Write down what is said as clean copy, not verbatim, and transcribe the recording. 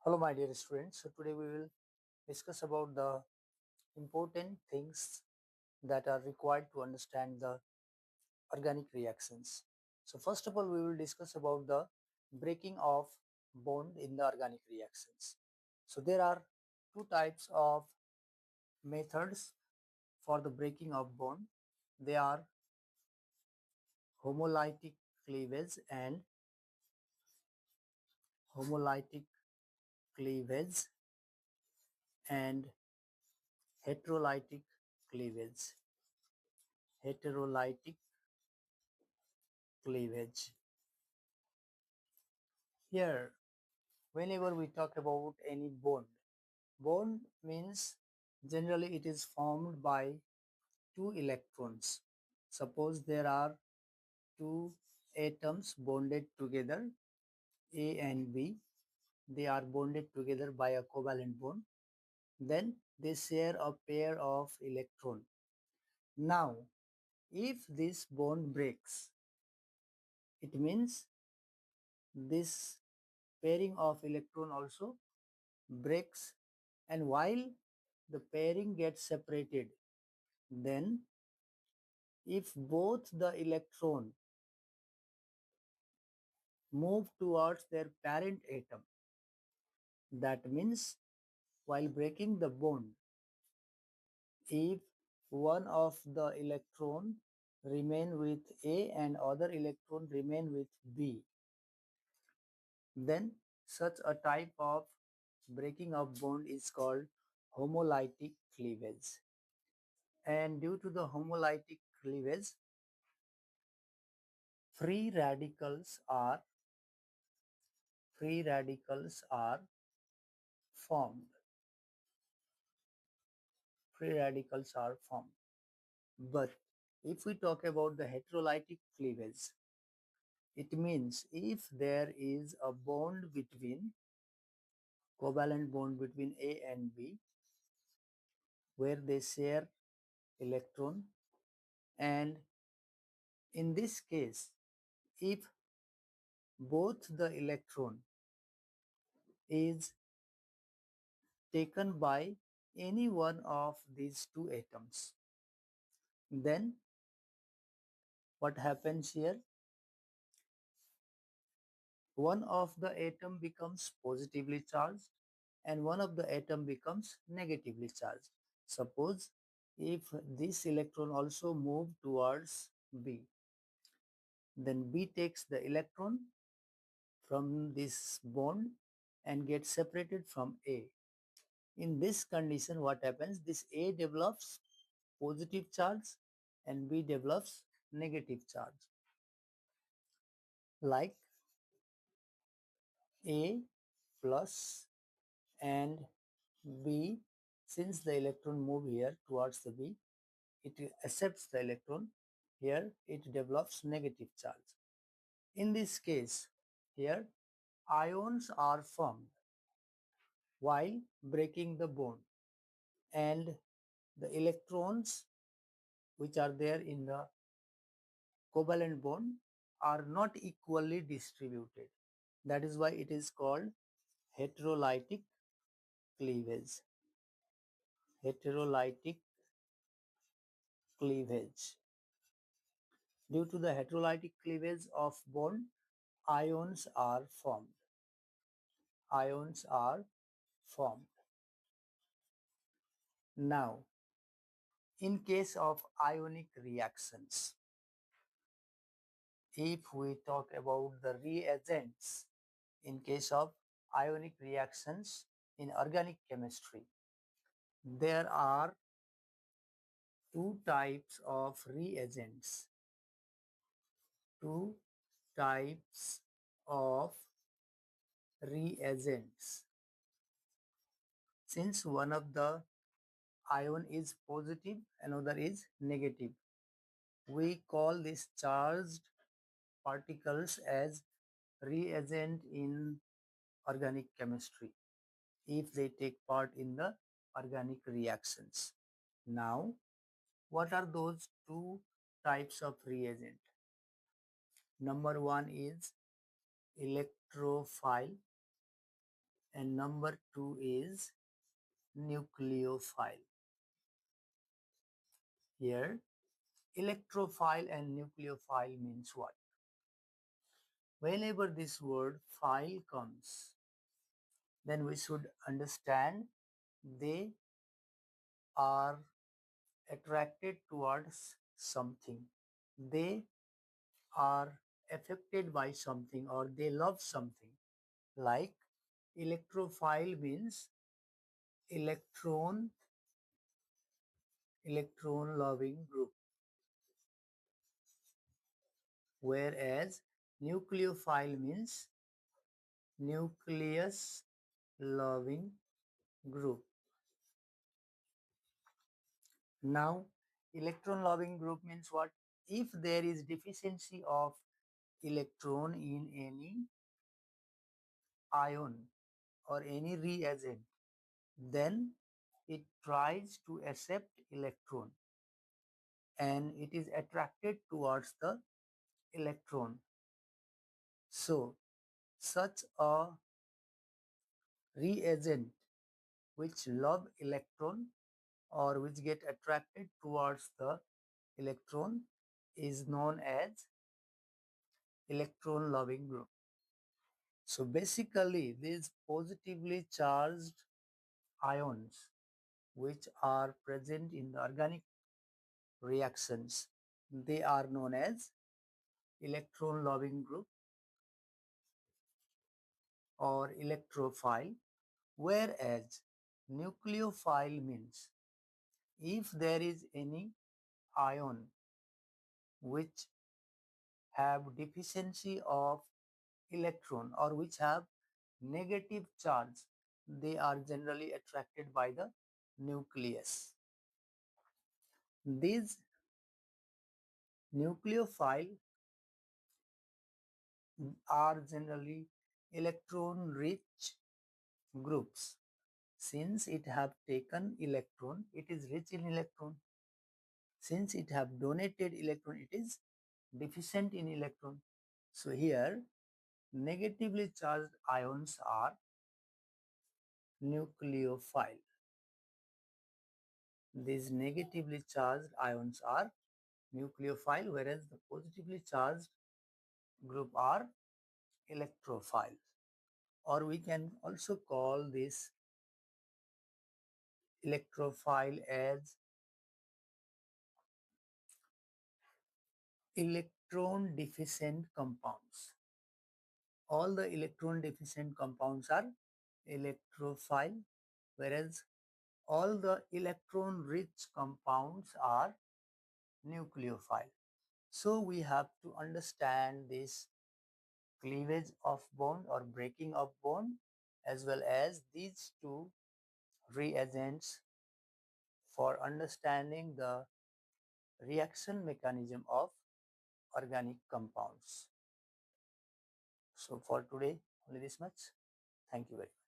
Hello, my dear students. So today we will discuss about the important things that are required to understand the organic reactions. So first of all, we will discuss about the breaking of bond in the organic reactions. So there are two types of methods for the breaking of bond. They are homolytic cleavage and homolytic cleavage and heterolytic cleavage. Heterolytic cleavage. Here, whenever we talk about any bond means generally it is formed by two electrons. Suppose there are two atoms bonded together, A and B. They are bonded together by a covalent bond. Then they share a pair of electron. Now, if this bond breaks, it means this pairing of electron also breaks, and while the pairing gets separated, then if both the electron move towards their parent atom, that means while breaking the bond, if one of the electron remain with A and other electron remain with B, then such a type of breaking of bond is called homolytic cleavage. And due to the homolytic cleavage, free radicals are free radicals are formed. Free radicals are formed. But if we talk about the heterolytic cleavage, it means if there is a bond between covalent bond between A and B where they share electron, and in this case if both the electron is taken by any one of these two atoms, then what happens here, one of the atom becomes positively charged and one of the atom becomes negatively charged. Suppose if this electron also move towards B, then B takes the electron from this bond and gets separated from A. In this condition, what happens? This A develops positive charge and B develops negative charge. Like A plus and B, since the electron move here towards the B, it accepts the electron. Here it develops negative charge. In this case, here ions are formed while breaking the bond, and the electrons which are there in the covalent bond are not equally distributed. That is why it is called heterolytic cleavage. Heterolytic cleavage. Due to the heterolytic cleavage of bond, ions are formed. Ions are formed. Now, in case of ionic reactions, if we talk about the reagents in case of ionic reactions in organic chemistry, there are two types of reagents. Two types of reagents. Since one of the ion is positive, another is negative, we call these charged particles as reagent in organic chemistry if they take part in the organic reactions. Now, what are those two types of reagent? Number one is electrophile and number two is nucleophile. Here, electrophile and nucleophile means what? Whenever this word phile comes, then we should understand they are attracted towards something. They are affected by something or they love something. Like electrophile means electron loving group, whereas nucleophile means nucleus loving group. Now, electron loving group means what? If there is deficiency of electron in any ion or any reagent, then it tries to accept electron and it is attracted towards the electron. So, such a reagent which love electron or which get attracted towards the electron is known as electron loving group. So basically these positively charged ions which are present in the organic reactions, they are known as electron loving group or electrophile, whereas nucleophile means if there is any ion which have deficiency of electron or which have negative charge, they are generally attracted by the nucleus. These nucleophile are generally electron rich groups. Since it have taken electron, it is rich in electron. Since it have donated electron, it is deficient in electron. So here negatively charged ions are nucleophile. These negatively charged ions are nucleophile, whereas the positively charged group are electrophile. Or we can also call this electrophile as electron deficient compounds. All the electron deficient compounds are electrophile, whereas all the electron rich compounds are nucleophile. So we have to understand this cleavage of bond or breaking of bond as well as these two reagents for understanding the reaction mechanism of organic compounds. So for today only this much. Thank you very much.